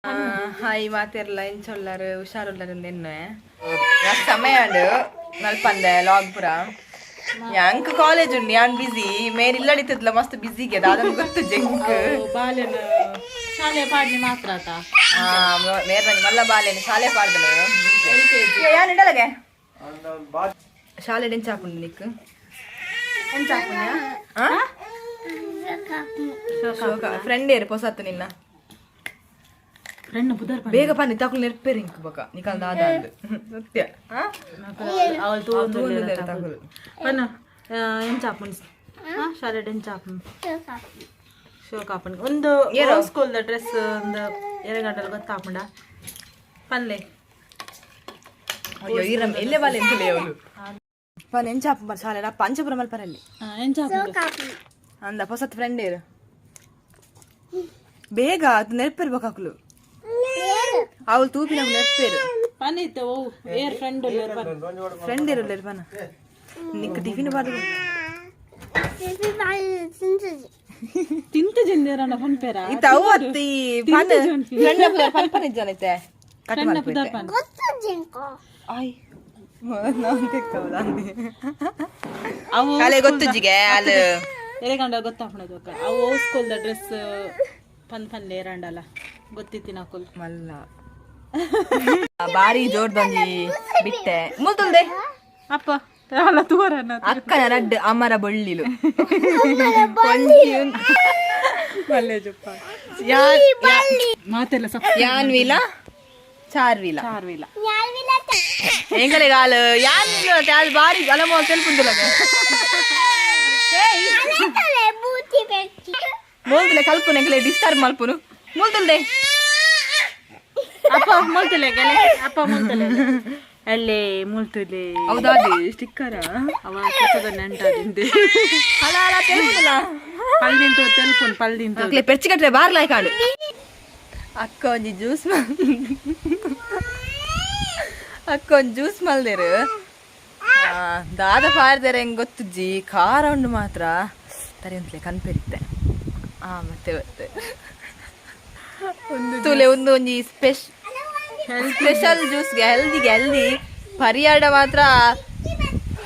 hi മാത്തിരല്ല എഞ്ചൊള്ളാറ് ഉഷാറുള്ളാരുണ്ട് എന്നെ സമയ ഉണ്ട് നൽപ്പಂದೆ ಲಾಗ್ ಪುರ ഞങ്ങക്ക് ಕಾಲೇಜ್ ഉണ്ട് ഞാൻ ಬಿಸಿ ಮೇನ್ ಇಲ್ಲಡಿತಿದ್ಲ ಮಸ್ತ್ ಬಿಸಿ ಗೆ ಅದನ್ನು ಗೊತ್ತು ಜಂಕ್ ಬಾಲೆನ ಶಾಲೆ ಪಾಡ್ಲಿ ಮಾತ್ರ ಆತ ಮೇರ್ ನಂಗೆ ಮಲ್ಲ ಬಾಲೆನ ಶಾಲೆ ಪಾಡ್ದಲೆ ಯಾನ್ ಇಡಲಗೆ ಶಾಲೆ ಡೆಂಚಾಪುಂಡು ನಿಕ್ ಎಂಚಾಪುಣ್ಯ ಫ್ರೆಂಡ್ ಏರು ಪೊಸತ್ತು ನಿನ್ನ ಬೇಗ ಬನ್ನಿ ತಗೊಳ್ಳಿ ನೆರ್ಪೇರಿ ಇಂಕ್ ಬಕ ನಿಕಲ್ ದಾದ ಅಂದು ಸತ್ಯ ತಗೊಳ್ಳು ಬನ್ನ ಏನ್ ಚಾಪುನ್ ಶಾಲೆಡ್ ಏನ್ ಚಾಪುನ್ ಶೋ ಕಾಪುನ್ ಒಂದು ಸ್ಕೂಲ್ ಡ್ರೆಸ್ ಒಂದು 2 ಗಂಟೆಗೆ ಗೊತ್ತಾಪುಂಡ ಪನ್ಲೆ ಅಯ್ಯೋ ಇರಮ್ ಎಲ್ಲೆ ಬಾಲೆ ಎಂತಲೇ ಅವಳು ಪನ್ ಏನ್ ಚಾಪುನ್ ಬರ್ ಶಾಲೆ ಪಂಚಪುರ ಮಲ್ಪರಲ್ಲಿ ಏನ್ ಚಾಪುನ್ ಅಂದ ಪೊಸತ್ ಫ್ರೆಂಡ್ ಏರು ಬೇಗ ಅದು ನೆರ್ಪೇರ್ಬೇಕಾಕ್ಲು ಅವಳು ತೂಪಿನ ನೆರ್ಪೇರು ಪನ್ನಿತ್ತು ಓ ಏರ್ ಫ್ರೆಂಡ್ ಫ್ರೆಂಡ್ ಇರಲ್ಲ ಬನ ನಿಕ್ ಟಿಫಿನ್ ಬಾರ್ದು ತಿಂತ ಜಿಂದೇರನ ಫನ್ಪೇರ ಇತ ಅವತ್ತಿ ಫನ್ ಫ್ರೆಂಡ್ ಫನ್ ಫನ್ ಇಜ್ಜನೈತೆ ಕಟ್ ಮಾಡ್ಬಿಟ್ಟೆ ಗೊತ್ತು ಜಿಂಕೋ ಆಯ್ ನಾನು ತೆಕ್ಕವಲ್ಲ ಅವು ಕಾಲೆ ಗೊತ್ತು ಜಿಗೆ ಅಲ್ಲ 2 ಗಂಟೆಗೆ ಗೊತ್ತಾಪುಣದು ಅವು ಸ್ಕೂಲ್ ಡ್ರೆಸ್ ಫನ್ ಫನ್ ಲೇರಂಡಲ್ಲ ಗೊತ್ತಿತ್ತಿನ ಕುಲ್ ಮಲ್ಲ ಬಾರಿ ಜೋರ್ದೊಂಜಿ ಬಿಟ್ಟೆ ಮುಲ್ತುಲ್ದೆ ಅಪ್ಪ ಅಲ್ಲ ತೂರನ್ನ ಅಕ್ಕನ ರಡ್ಡ್ ಅಮರ ಬಳ್ಳಿಲು ಒಳ್ಳೆ ಜಪ್ಪ ಮಾತೆಲ್ಲ ಯಾನ್ ವೀಲ ಚಾರ್ ವೀಲ ಎಂಗಲೆ ಗಾಲು ಯಾನ್ ವೀಲ ಅದು ಬಾರಿ ಅಲಮೋ ತೆಲ್ಪುಂದುಲಗೆ ಮೂಲ್ತಲೆ ಕಲ್ಪುನ ಎಂಗಲೆ ಡಿಸ್ಟರ್ಬ್ ಮಲ್ಪುನು ಮೂಲ್ತುಲ್ದೆ ಅಪ್ಪ ಮೂಲ್ತಲೆ ಗಲೆ ಅಪ್ಪ ಮೂಲ್ತಲೆ ಅಲ್ಲೇ ಮೂಲ್ತಲೆ ಹೌದಾದಿ ಸ್ಟಿಕ್ಕರ ಅವ ಕೆಸದ ನೆಂಟಾದಿಂದೆ ಅಲ ಅಲ ತೆಲ್ಪುನಲ್ಲ ಪಲ್ದಿಂತು ತೆಲ್ಪುನ್ ಪಲ್ದಿಂತು ಅಕ್ಲೆ ಪೆರ್ಚಿಕಟ್ರೆ ಬಾರ್ಲಾಯ್ ಕಾಡು ಅಕ್ಕ ಒಂಜಿ ಜ್ಯೂಸ್ ಅಕ್ಕ ಒಂಜಿ ಜ್ಯೂಸ್ ಮಲ್ದೇರು ದಾದ ಪಾರ್ದೇರೆ ಹೆಂಗ್ ಗೊತ್ತುಜ್ಜಿ ಖಾರ ಉಂಡು ಮಾತ್ರ ತರಿ ಅಂತಲೇ ಕನ್ಪೆರಿತ್ತೆ ಮತ್ತೆ ತುಲೆ ಒಂಜಿ ಸ್ಪೆಷಲ್ ಜ್ಯೂಸ್ಗೆ ಹೆಲ್ದಿ ಪರಿಯಾಡ ಮಾತ್ರ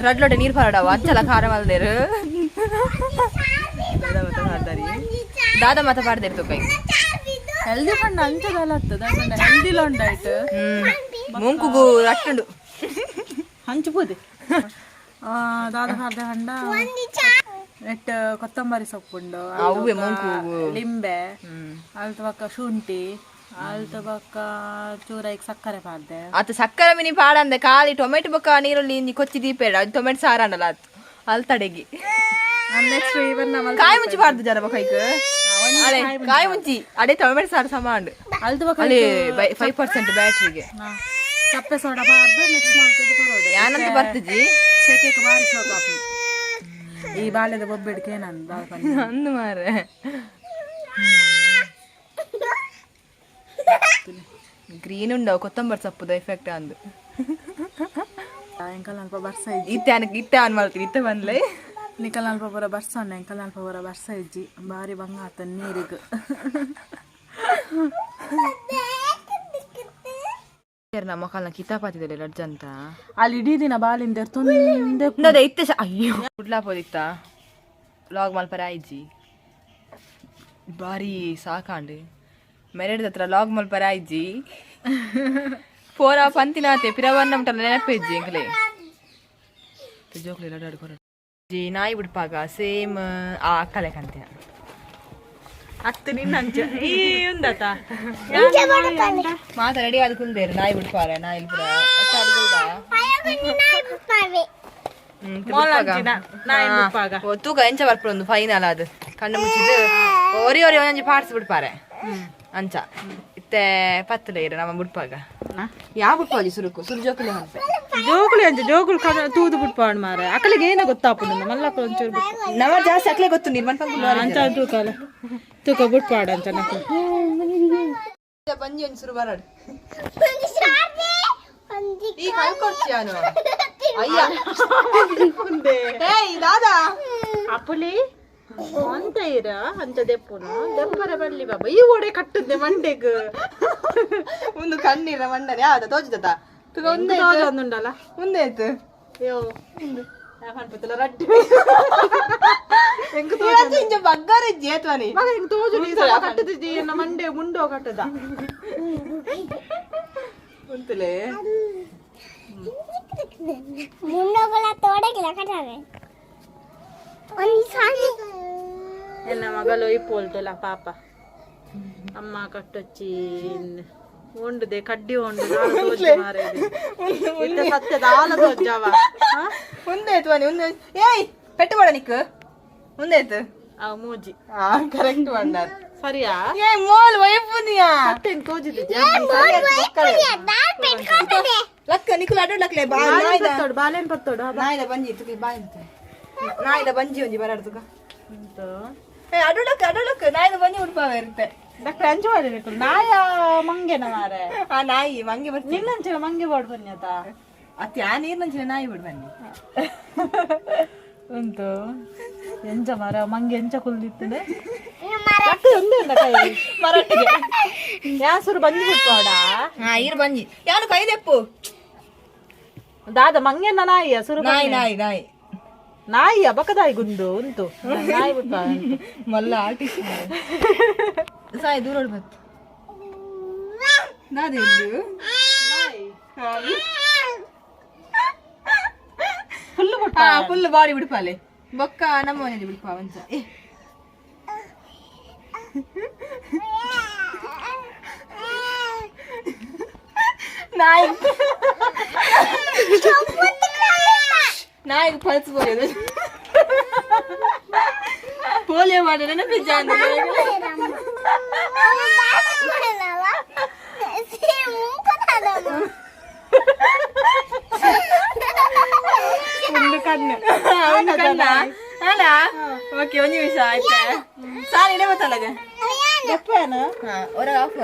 ರಡ್ಲೊಡೆ ನೀರು ಪರಡವ ಅಚ್ಚಲ ಖಾರ ಮಲ್ದೇರು ದಾದ ಮಾತ ಪಾಡ್ದೇರು ತುಕೈ ಹೆಲ್ದಿ ಪಂಡ ಅಂಚದಲ್ಲ ಹೆಲ್ದಿ ಲೊಂಡಾಯ್ತು ಮುಂಕುಗು ಅಟ್ಟುಂಡು ಹಂಚ್ಬೋದೆ ದಾದ ಪಾಡ್ದೆ ಹಂಡ ನೆಟ್ ಕೊತ್ತಂಬರಿ ಸೊಪ್ಪುಂಡು ಅವೇ ಮುಂಕು ಲಿಂಬೆ ಅಲ್ತ ಬಕ್ಕ ಶುಂಠಿ ಅಲ್ತ ಬಕ್ಕ ಚೂರೈಕ್ ಸಕ್ಕರೆ ಪಾಡ್ದೆ ಅತ್ತು ಸಕ್ಕರೆ ಮಿನಿ ಪಾಡಂದೆ ಖಾಲಿ ಟೊಮೆಟೊ ಬೊಕ್ಕ ನೀರುಳ್ಳಿ ಇಂಜಿ ಕೊಚ್ಚಿ ದೀಪೇಡ ಅದು ಟೊಮೆಟೊ ಸಾರ ಅಂಡಲ್ಲ ಅದು ಅಲ್ತಡೆಗಿ ನೆಕ್ಸ್ಟ್ ಇವನ್ ಕಾಯಿ ಮುಂಚಿ ಪಾಡ್ದು ಜರ ಬೊಕೈಕ್ ಅಳೆ ಕಾಯಿ ಮುಂಚಿ ಅಡೆ ಟೊಮೆಟೊ ಸಾರು ಸಮಾಂಡ್ ಅಲ್ತ ಬಕ್ಕ ಅಲ್ಲಿ 5% ಬ್ಯಾಟ್ರಿಗೆ ಸಪ್ಪೆ ಸೋಡಾ ಪಾಡ್ದು ಮಿಕ್ಸ್ ಮಾಡ್ಕೊಂಡು ಪರೋಡು ಯಾನಂತ ಬರ್ತಜಿ ಸೆಕೆಗೆ ಬಾರಿ ಶೋಕಾಪು ಈ ಬಾಲ್ಯದ ಬೊಬ್ಬೆಡ್ಕೆ ಏನಂದ ಅಂದು ಮಾರೆ ಗ್ರೀನ್ ಉಂಡವು ಕೊತ್ತಂಬರಿ ಸಪ್ಪುದ ಎಫೆಕ್ಟ್ ಅಂದು ಎಂಕಲ್ ಅಲ್ಪ ಬರ್ಸ ಇತ್ತೆ ಆನ್ ಮಾಡ್ತೀವಿ ಇತ್ತೆ ಬಂದ್ಲೆ ನಿಕಲ್ ಅಲ್ಪ ಬರ ಬರ್ಸ ಉಂಡ ಎಂಕಲ್ ಅಲ್ಪ ಬರ ಬರ್ಸ ಇಜ್ಜಿ ಬಾರಿ ಬಂಗ ಆತ ನೀರಿಗೆ ನಮ್ಮ ಮಕ್ಕಳನ್ನ ಕಿತಾಪಾತಿದಲ್ಲಿ ಲಡ್ಜ್ ಅಂತ ಅಲ್ಲಿ ಇಡೀ ದಿನ ಬಾಲಿಂದ ತುಂದೆ ಇತ್ತೆ ಅಯ್ಯೋ ಕುಡ್ಲಾಪೋದಿತ್ತ ಲಾಗ್ ಮಲ್ಪರ ಆಯ್ಜಿ ಬಾರಿ ಸಾಕಾಂಡು ಮೆರೆಡ್ದ ಹತ್ರ ಲಾಗ್ ಮಲ್ಪರ ಆಯ್ಜಿ ಪೋರ ಪಂತಿನಾತೆ ಪಿರವನ್ನ ಉಂಟಲ್ಲ ನೆನಪೇಜ್ಜಿ ಎಂಕಲೆ ಜೋಕ್ಲಿ ಲಡ್ಡು ಜಿ ನಾಯಿ ಬಿಡ್ಪಾಗ ಸೇಮ್ ಆ ಅಕ್ಕಲೆ ಕಂತೆ ಹತ್ತು ನಿನ್ನ ಅಂಚ ಈ ಉಂದತ ಮಾತ ರೆಡಿ ಆದ ಕುಲ್ದೇರು ನಾಯಿ ಬಿಡ್ಪಾರೆ ನಾಯಿ ತೂಕ ಎಂಚ ಬರ್ಪಡ ಒಂದು ಫೈನಲ್ ಅದು ಕಣ್ಣು ಮುಚ್ಚಿದ್ದು ಒರಿ ಒಂಜಿ ಪಾರ್ಟ್ಸ್ ಬಿಡ್ಪಾರೆ ಅಂಚ ಇತ್ತೆ ಪತ್ತಲೆ ಇರ ನಮ್ಮ ಬಿಡ್ಪಾಗ ಯಾವ ಬಿಡ್ಪಾಜಿ ಸುರುಕು ಸುರು ಜೋಕುಲಿ ಹಂಪೆ ಜೋಕುಲಿ ಅಂಚ ಜೋಕುಲು ತೂದು ಬಿಡ್ಪಾಡ್ ಮಾರೆ ಅಕ್ಕಲಿಗೆ ಏನೋ ಗೊತ್ತಾಪುಂಡು ಮಲ್ಲಕ್ಕ ಒಂಚೂರು ನವ ಜಾಸ್ತಿ ಅಕ್ಲೆ ಗೊತ್ತು ನಿರ್ಮನ್ ಅಂಚ ತೂಕಲ್ಲ ತೂಕ ಬಿಡ್ಪಾಡ ಅಂತ ಬಂಜಿ ಒಂದು ಸುರು ಬರಡು ಈ ಕಲ್ಕೊಡ್ತೀಯಾನು ಅಯ್ಯ ಏಯ್ ದಾದಾ ಅಪ್ಪುಲಿ ಅಂತ ಇರ ಅಂತ ದೆಪ್ಪುನ ದೆಪ್ಪರ ಬಲ್ಲಿ ಬಾಬಾ ಈ ಓಡೆ ಕಟ್ಟುತ್ತೆ ಮಂಡೆಗ್ ಒಂದು ಕಣ್ಣೀರ ಮಂಡನೆ ಯಾವ್ದ ತೋಜದ ಒಂದೇ ಒಂದುಂಡಲ್ಲ ಮುಂದೆ ಆಯ್ತು ಅಯ್ಯೋ ಪತ್ತಲ ರಡ್ಡಿ ಇಂಚ ಬಗ್ಗಾರ ಜೇತ್ವಾನಿ ಮಗ ಹಿಂಗ್ ತೋಜು ಕಟ್ಟದಿದ್ದಿ ನಮ್ಮ ಮಂಡೆ ಮುಂಡೋ ಕಟ್ಟದ ಉಂತಲೇ ಮುಂಡೋಗಳ ತೋಡಗಿಲ್ಲ ಕಟ್ಟಾವೆ ಎನ್ನ ಮಗಳು ಇಪ್ಪೋಲ್ತಲ್ಲ ಪಾಪ ಅಮ್ಮ ಕಟ್ಟೊಚ್ಚಿ ಉಂಡದೆ ಕಡ್ಡಿ ಉಂಡು ಸತ್ಯದ ಆಲ ತೋಜವ ಮುಂದೆ ಆಯ್ತು ವಾನಿ ಮುಂದೆ ಏಯ್ ಪೆಟ್ಟು ಮಾಡ ನಿಕ್ಕು ಮುಂದೆ ಆಯ್ತು ಅವ ಮೂಜಿ ಕರೆಕ್ಟ್ ಮಂಡ ಸರಿಯಾ ಏ ಮೋಲ್ ವೈಪುನಿಯಾ ಮತ್ತೇನ್ ತೋಜಿದ್ದೆ ಲಕ್ಕ ನಿಕುಲ ಅಡ್ಡ ಲಕ್ಲೆ ಬಾ ನಾಯ್ದ ಬಾಲೆನ್ ಪತ್ತೋಡು ನಾಯ್ದ ಬಂಜಿ ತುಕಿ ಬಾ ಅಂತ ನಾಯ್ದ ಬಂಜಿ ಒಂಜಿ ಬರಾಡ್ತುಕ ಅಂತ ಏ ಅಡ್ಡಲಕ್ಕ ನಾಯ್ದ ಬಂಜಿ ಉಡ್ಪಾವೆ ಇರುತ್ತೆ ಡಾಕ್ಟರ್ ಅಂಚು ಮಾಡಿ ನಾಯ ಮಂಗೆನ ಮಾರೆ ಆ ನಾಯಿ ಮಂಗೆ ಬರ್ತೀನಿ ನಿನ್ನಂಚಿನ ಮಂಗೆ ಬಾಡ್ ಬನ್ನಿ ಆತ ಅತ್ತೆ ಆ ನೀರ್ನಂಚಿನ ನಾಯಿ ಬಿಡ್ ಬನ್ನಿ ಉಂಟು ಎಂಚ ಮರ ಮಂಗೆ ಎಂಚ ಕುಲ್ದಿತ್ತದೆ ಒಂದೇ ಉಂಡ ಕೈ ಮರಟ್ಟಿಗೆ ಯಾಸುರು ಬಂದು ಬಿಟ್ಕೋಡ ಈರು ಬಂಜಿ ಯಾರು ಕೈದೆಪ್ಪು ದಾದ ಮಂಗೆನ ನಾಯಿ ಹಸುರು ನಾಯಿ ನಾಯಿ ನಾಯಿ ನಾಯಿ ಅಬಕದಾಯಿ ಗುಂದು ಉಂಟು ನಾಯಿ ಬಿಟ್ಟ ಮಲ್ಲ ಆಟಿ ಸಾಯಿ ದೂರ ಬತ್ತು ನಾದೆ ಇದ್ದು ಫುಲ್ಲು ಬಿಟ್ಟ ಫುಲ್ ಬಾಡಿ ಬಿಡ್ಪಾಲೆ ಬೊಕ್ಕ ನಮ್ಮ ಮನೇಲಿ ಬಿಡ್ಪ ಒಂಚ ಏ ನಾಯಿ ನಾಯಿಗೆ ಪಲ್ಸ್ ಪೋಲಿಯೋ ಮಾಡಿದ್ರೆ ನೆನಪಿಜ್ಜ ಒಂದು ಕಣ್ಣು ಅಲ್ಲ ಓಕೆ ಒಂದು ನಿಮಿಷ ಆಯ್ತಾ ಸಾರಿ ಇಡೇ ಗೊತ್ತಲ್ಲ ಎಪ್ಪೇನು ಹೊರಗೆ ಆಫ್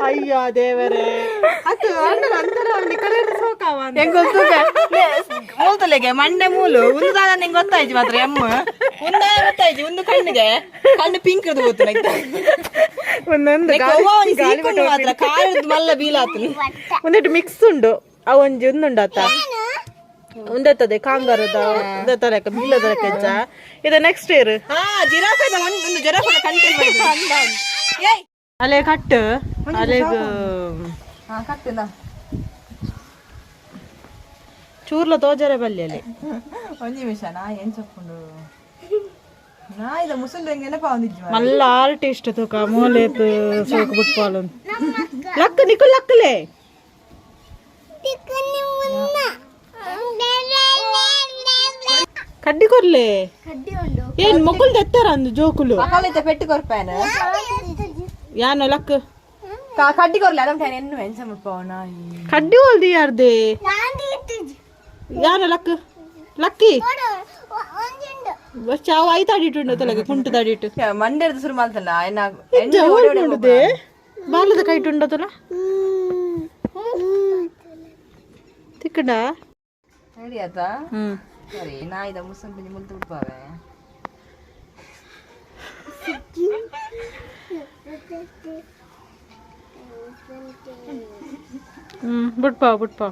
ಅಯ್ಯೋ ದೇವರೇ ಅದು ಅಣ್ಣನ ಅಂತರ ಅವನಿ ಕರೆಂಟ್ ಸೋಕಾವ ಹೆಂಗ್ ಗೊತ್ತು ಮೂಲ್ತಲೆಗೆ ಮಂಡೆ ಮೂಲು ಒಂದು ದಾದ ನಿಂಗೆ ಗೊತ್ತಾಯ್ತು ಮಾತ್ರ ಎಮ್ಮ ಒಂದು ಗೊತ್ತಾಯ್ತು ಒಂದು ಕಣ್ಣು ಪಿಂಕ್ ಅದು ಗೊತ್ತು ಒಂದೊಂದು ಮಾತ್ರ ಕಾರದ್ದು ಮಲ್ಲ ಬೀಲಾತು ಒಂದಿಟ್ಟು ಮಿಕ್ಸ್ ಉಂಡು ಆ ಒಂಜಿ ಒಂದುಂಡು ಆತ ಒಂದತ್ತದೆ ಕಾಂಗಾರದ ಒಂದತ್ತ ಲೆಕ್ಕ ಬೀಳದ ಲೆಕ್ಕ ಹೆಜ್ಜ ಇದು ನೆಕ್ಸ್ಟ್ ಇಯರ್ ಜಿರಾಫೆ ಒಂದು ಜಿರಾಫೆ ಕಂಟ್ರೋಲ್ ಅಲೆ ಕಟ್ಟು ಅಲೆಗ ಕಟ್ಟಿಲ್ಲ ಚೂರ್ಲ ತೋಜರೆ ಬಲ್ಲಿ ಅಲ್ಲಿ ಒಂದು ನಿಮಿಷ ನಾ ಏನ್ ಚಪ್ಕೊಂಡು ನಾ ಇದ ಮುಸಲ್ ನೆನಪ ಒಂದಿಜ್ಜು ಮಲ್ಲ ಆರ್ಟಿಸ್ಟ್ ತೂಕ ಮೂಲೇತ್ ಸೋಕು ಬಿಟ್ಪಾಲು ಲಕ್ಕ ನಿಕುಲ್ ಲಕ್ಕಲೆ ಕಡ್ಡಿ ಕೊರ್ಲೆ ಏನ್ ಮಕ್ಕಳು ತೆತ್ತಾರ ಅಂದು ಜೋಕುಲು ಮಕ್ಕಳೈತೆ ಪೆಟ್ಟು ಕೊರ್ಪಾನ ಯಾನು ಲಕ್ ಕಡ್ಡಿ ಕೊರ್ಲೆ ಅದೊಂದು ಎನ್ನು ಹೆಂಚ ಮುಟ್ಪವನ ಕಡ್ಡಿ ಹೊಲ್ದಿ ಯಾರ್ದೆ ಯಾನು ಲಕ್ ಲಕ್ಕಿ ಚಾವ ಐ ತಾಡಿಟ್ಟು ತಲೆಗೆ ಕುಂಟು ತಾಡಿಟ್ಟು ಮಂಡ್ಯದ ಶುರು ಮಾಡ್ತಲ್ಲ ನೋಡುದೆ ಬಾಲದ ಕೈಟುಂಡತಲ್ಲ ತಿಕ್ಕಡ ಹೇಳಿ ಆತ ಸರಿ ನಾ ಇದ ಮುಸಲ್ ಬಿಂಜಿ ಮುಲ್ತು ಬಿಡ್ಪಾವೆ ಬಿಟ್ಪಾ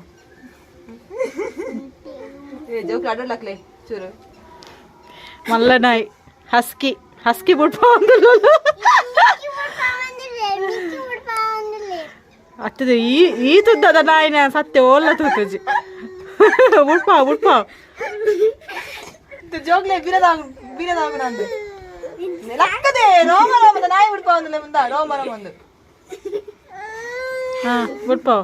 ಜೋಕ್ ಅಡ್ಡಲಾಕ್ಲೆ ಚೂರು ಮಲ್ಲ ನಾಯಿ ಹಸ್ಕಿ ಬಿಟ್ಪಾ ಅತ್ತದ ಈ ತುದ್ದದ ನಾಯಿನ ಸತ್ಯ ಓಲ್ಲ ತೂತುಜಿ ಬಿಟ್ಪಾ ಜೋಕ್ಲೆ ಬೀರದಾಗ ಅಂದು ಲಕ್ಕದೆ ರೋಮದ ನಾಯಿ ಬಿಡ್ಪಾ ಅಂದಲೆ ಮುಂದ ರೋಮರ ಒಂದು ಹಾ ಬಿಟ್ಪಾ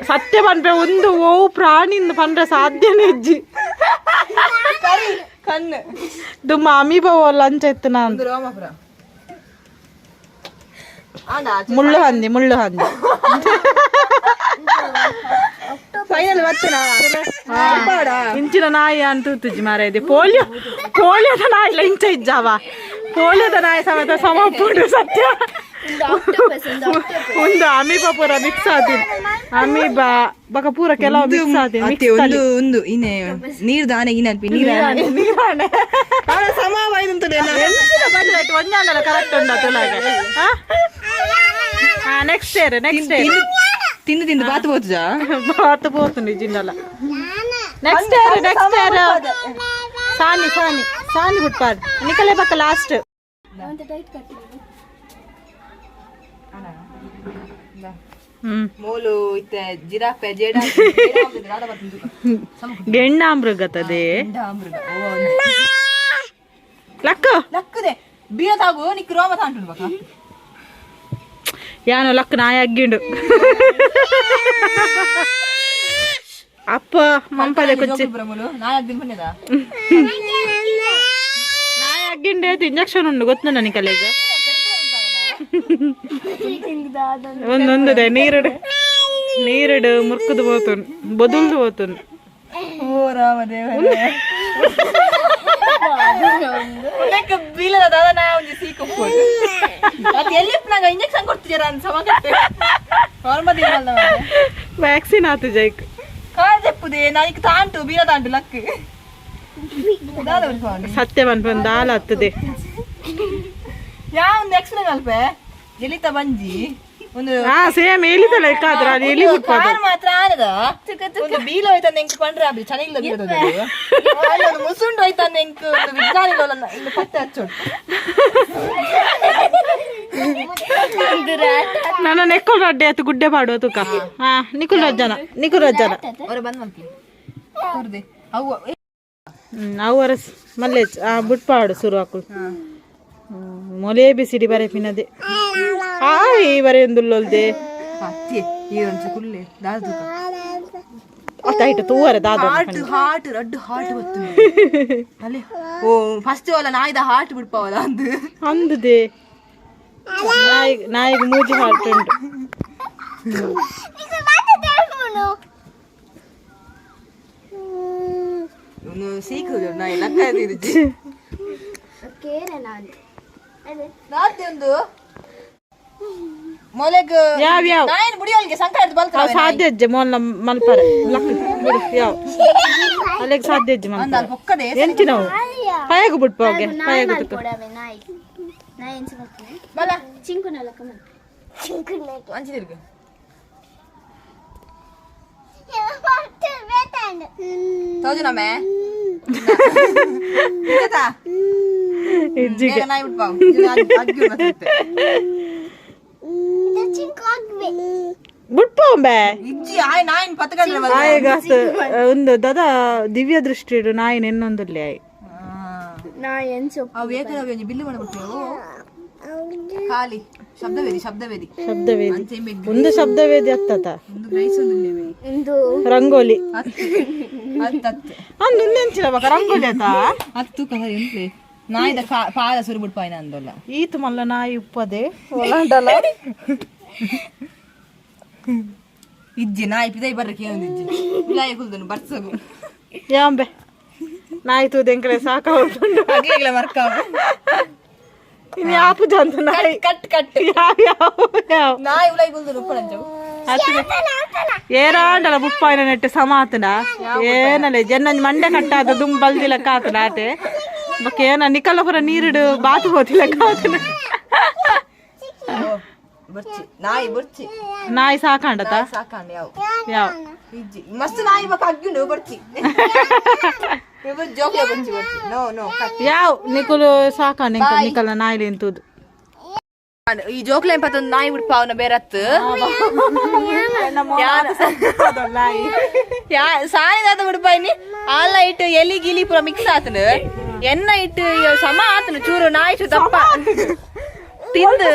ಸತ್ಯ ಪನ್ಪೆ ಒಂದು ಓವು ಪ್ರಾಣಿಂದ ಪನ್ರೆ ಸಾಧ್ಯನೇ ಇಜ್ಜಿ ಕಣ್ಣು ದುಮ್ಮ ಅಮೀಬಾ ಲಂಚ ಇತ್ತು ನಾನು ರೋಮಪುರ ಮುಳ್ಳು ಹಂದಿ ಫೈನಲ್ ಬರ್ತನಾ ಇಂಚಿನ ನಾಯಿ ಅಂತ ತುಜ್ಜಿ ಮಾರ ಇದೆ ಪೋಲಿಯೋದ ನಾಯಿ ಇಲ್ಲ ಇಂಚ ಇಜ್ಜಾವ ಪೋಲಿಯೋದ ನಾಯಿ ಸಮೇತ ಸಮ ಪುಂಡು ಸತ್ಯ ಒಂದು ಅಮೀಬಾ ಪೂರ ಮಿಕ್ಸ್ ಆತೀನಿ ಅಮೀಬಾ ಬಕ ಪೂರ ಕೆಲವು ಮಿಕ್ಸ್ ಆತೀನಿ ಅತ್ತೆ ಒಂದು ಇನ್ನೇ ನೀರ್ ದಾನೆ ಇನ್ನಲ್ಪಿ ನೀರಾನೆ ಸಮಾವಾಯ್ತದೆ ಒಂಜಾಂಡಲ ಕರೆಕ್ಟ್ ಉಂಡ ತುಲಾಗ ನೆಕ್ಸ್ಟ್ ಇಯರ್ ತಿಂದು ತಿಂದು ಬಾತ್ ಹೋದ್ಜಾ ಬಾತ್ పోతుంది జిన్నల నెక్స్ట్ ఇయర్ సాని సాని సాని గుట్పాడ్ నికలే పక్క లాస్ట్ ಮೋಲು ಇತ್ತೆ ಜಿರಾಫೆ ಜೇಡ ಗೆಂಡಾಮೃಗತದೆ ಲಕ್ಕ ಲಕ್ಕದೆ ಬೀರ ತಾಗು ನಿಕ್ ರೋಮ ತಾಂಟು ಬಕ ಯಾನೋ ಲಕ್ಕ ನಾಯ ಅಗ್ಗಿಂಡು ಅಪ್ಪ ಮಂಪದೆ ಕೊಚ್ಚಿ ನಾಯ ಅಗ್ದಿನ ಬನ್ನಿದ ನಾಯ ಅಗ್ಗಿಂಡೆ ಇಂಜೆಕ್ಷನ್ ಉಂಡು ಗೊತ್ತು ನನಗೆ ಕಲೆಗ ಒಂದೊಂದಿದೆ ನೀರಡು ಮುರ್ಕುದು పోతుంది ಬದುಲ್ದು పోతుంది ಓ ರಾಮದೇವ ಬೀಲದ ದಾದ ನಾ ಒಂಜಿ ಸೀಕೊಪ್ಪೋಡು ಅದು ಎಲ್ಲಿಪ್ನಾಗ ಇಂಜೆಕ್ಷನ್ ಕೊಡ್ತಿದ್ದೀರ ಅಂತ ಸಮಗತ್ತೆ ನಾರ್ಮಲ್ ಇರಲ್ಲ ವ್ಯಾಕ್ಸಿನ್ ಆತು ಜೈಕ್ ಕಾಲ್ ತೆಪ್ಪುದೆ ನಾಯಿಕ್ ತಾಂಟು ಬೀಲ ತಾಂಟು ಲಕ್ ಸತ್ಯ ಬಂದು ದಾಲ ಹತ್ತದೆ ಯಾವ ಒಂದು ಎಕ್ಸ್ಪ್ಲೇನ್ ಅಲ್ಪೆ ಎಲಿತ ಬಂಜಿ ಒಂದು ಸೇಮ್ ಎಲಿತ ಲೆಕ್ಕ ಆದ್ರ ಅದು ಎಲಿ ಬಿಟ್ಪಾದ ಕಾರ್ ಮಾತ್ರ ಆನದ ಒಂದು ಬೀಲ ಹೋಯ್ತಂದ ಎಂಕ್ ಪಂಡ್ರೆ ಅಬ್ಲಿ ಚೆನ್ನಾಗಿಲ್ಲ ಬೀಲದ ಒಂದು ಮುಸುಂಡು ಹೋಯ್ತಂದ ಎಂಕ್ ಒಂದು ವಿಜ್ಞಾನಿಗಳ ಇಲ್ಲಿ ಪತ್ತೆ ಹಚ್ಚೋಡು ನನ್ನ ನೆಕ್ಕೊಲ್ ರಡ್ಡೆ ಆಯ್ತು ಗುಡ್ಡೆ ಪಾಡು ತೂಕ ಹಾ ನಿಖುಲ್ ರಜ್ಜನ ಅವ್ರ ಬಂದ್ ಮಲ್ಕಿ ತೋರ್ದೆ ಅವು ಅವರ ಮಲ್ಲೇಜ್ ಬುಟ್ಪಾಡು ಶುರು ಹಾಕುಳು ಮೊಲೆ ಬಿಸಿಡಿ ಬರೆ ಪಿನದೆ ಹಾಯ್ ಬರೆ ಒಂದುಲ್ಲೊಲ್ದೆ ಅತ್ತಿ ಈ ಒಂದು ಕುಲ್ಲೆ ದಾದುಕ ಅತ್ತಾಯ್ತು ತೂವರೆ ದಾದ ಹಾರ್ಟ್ ರಡ್ಡು ಹಾರ್ಟ್ ಬತ್ತು ಅಲ್ಲಿ ಓ ಫಸ್ಟ್ ಅಲ್ಲ ನಾಯಿದ ಹಾರ್ಟ್ ಬಿಡ್ಪಾವಲ್ಲ ಅಂದುದೆ ನಾಯಿಗೆ ಮೂಜಿ ಹಾರ್ಟ್ ಉಂಟು ಇವನು ಸೀಕುದು ನಾಯಿ ಲಕ್ಕ ಇದ್ದಿದ್ದು ಒಂದು ಮೊಲೆಗ್ ಯಾವ್ಯಾವ ನಾಯಿನ ಬುಡಿಯೋಲ್ಗೆ ಸಂಕ್ರಾಂತಿ ಬಲ್ಕ ಸಾಧ್ಯ ಅಜ್ಜೆ ಮೊಲ್ಲ ಮಲ್ಪರೆ ಲಕ್ಕ ಬಿಡು ಯಾವ ಅಲ್ಲಿಗೆ ಸಾಧ್ಯ ಅಜ್ಜೆ ಮಲ್ಪರೆ ಅಂದ ಪೊಕ್ಕದೆ ಎಂಚಿ ನಾವು ಪಯಗು ಬಿಟ್ಪೋಗೆ ಪಯಗು ತುಕ ಬಲ ಚಿಂಕುನಲ್ಲ ಅಂಚಿ ತಿರ್ಗು ತೋಜನಮ್ಮೆ ಇಜ್ಜಿಗೆ ನಾಯಿ ಬಿಟ್ಪಾವು ಬಿಟ್ಪೋಂಬೆ ಇಜ್ಜಿ ಆಯ್ ನಾಯಿನ ಪತ್ತಗಂಡ್ರೆ ಆಯ್ಗ ಒಂದು ದದ ದಿವ್ಯ ದೃಷ್ಟಿ ಇಡು ನಾಯಿನ ಇನ್ನೊಂದಲ್ಲಿ ಆಯ್ ಅವು ಏಕದವ್ಯ ಬಿಲ್ಲು ಮಾಡ್ಬಿಡ್ತೀವಿ ಖಾಲಿ ಶಬ್ದವೇದಿ ಒಂದು ಶಬ್ದವೇದಿ ಹತ್ತತ ಒಂದು ಗ್ರೈಸ್ ಒಂದು ರಂಗೋಲಿ ಹತ್ತು ಅಂದು ನೆಂಚಿನ ಬಕ ರಂಗೋಲಿ ಆತ ಹತ್ತು ಕಸ ಎಂಟ್ಲೆ ನಾಯಿದ ಪಾದ ಸುರುಬಿಡ್ಪಾಯಿನ ಅಂದಲ್ಲ ಈತು ಮಲ್ಲ ನಾಯಿ ಉಪ್ಪದೆ ಒಳಂಡಲ್ಲ ಇಜ್ಜಿ ನಾಯಿ ಪಿದೈ ಬರ್ರಕ್ಕೆ ಒಂದು ಇಜ್ಜಿ ಇಲಾಯಿ ಕುಲ್ದನು ಬರ್ಸಗು ಯಾಂಬೆ ನಾಯಿ ತೂದೆಂಕಲೆ ಸಾಕ ಹೊಂಟುಂಡು ಆಗ್ಲಿಲ್ಲ ಮರ್ಕ ಇನ್ನು ಯಾಪು ಜಂತು ನಾಯಿ ಕಟ್ ಯಾವ ನಾಯಿ ಉಲಾಯಿ ಕುಲ್ದನು ಉಪ್ಪಳಂಜವು ಏರಾಂಡಲ ಬುಪ್ಪಾಯಿನ ನೆಟ್ಟು ಸಮಾತನ ಏನಲ್ಲ ಜನ್ನ ಮಂಡೆ ಕಟ್ಟಾದ ದುಮ್ ಬಲ್ದಿಲ್ಲ ಕಾತನ ಆಟೆ ಬಕ್ಕ ಏನ ನಿಕಲಪುರ ನೀರಿಡು ಬಾತು ಹೋತಿಲ್ಲ ಕಾತನ ನಾಯಿ ಬರ್ಚಿ ನಾಯಿ ಸಾಕಾಂಡತ ಸಾಕಾಂಡ ಯಾವ ಇಜ್ಜಿ ಮಸ್ತ್ ನಾಯಿ ಬಕ್ಕ ಅಗ್ಗಿಂಡು ಬರ್ಚಿ ಜೋಕ್ಲೆ ಬರ್ಚಿ ನೋ ಯಾವ ನಿಕುಲು ಸಾಕಾಂಡ ನಿಕಲ ನಾಯಿಲಿ ಎಂತುದು ಈ ಜೋಕ್ಲೆ ಎಂಪತ್ತೊಂದು ನಾಯಿ ಬಿಡ್ಪಾವನ ಬೇರತ್ತು ಸಾಯಿದಾದ ಬಿಡ್ಪಾಯಿನಿ ಆಲ ಇಟ್ಟು ಎಲಿ ಗಿಲಿ ಪೂರ ಮಿಕ್ಸ್ ಆತನು ಎನ್ನ ಇಟ್ಟು ಸಮ ಆತನು ಚೂರು ನಾಯಿ ಚೂ ದಪ್ಪ ತಿಂದು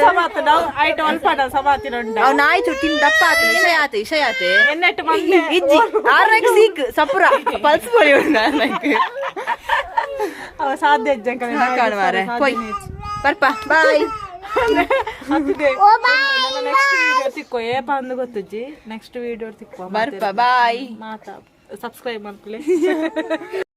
ಅವ್ ನಾಯಿ ಚೂರು ತಿಂದು ದಪ್ಪ ಆತನು ಇಷಯ ಆತೆ ಇಜ್ಜಿ ಆರ್ನೈಕ್ ಸೀಕ್ ಸಪುರ ಪಲ್ಸ್ ಪೊಳಿ ಸಾಧ್ಯ ಬರ್ಪ ಬಾಯ್ ಸಿಕ್ಕೋ ಏಪ ಅಂದು ಗೊತ್ತಜ್ಜಿ ನೆಕ್ಸ್ಟ್ ವಿಡಿಯೋ ಸಿಕ್ಕೋ ಬರ್ಪ ಬಾಯ್ ಮಾತಾ ಸಬ್ಸ್ಕ್ರೈಬ್ ಮಾಡ್ಕೊಳ್ಳಿ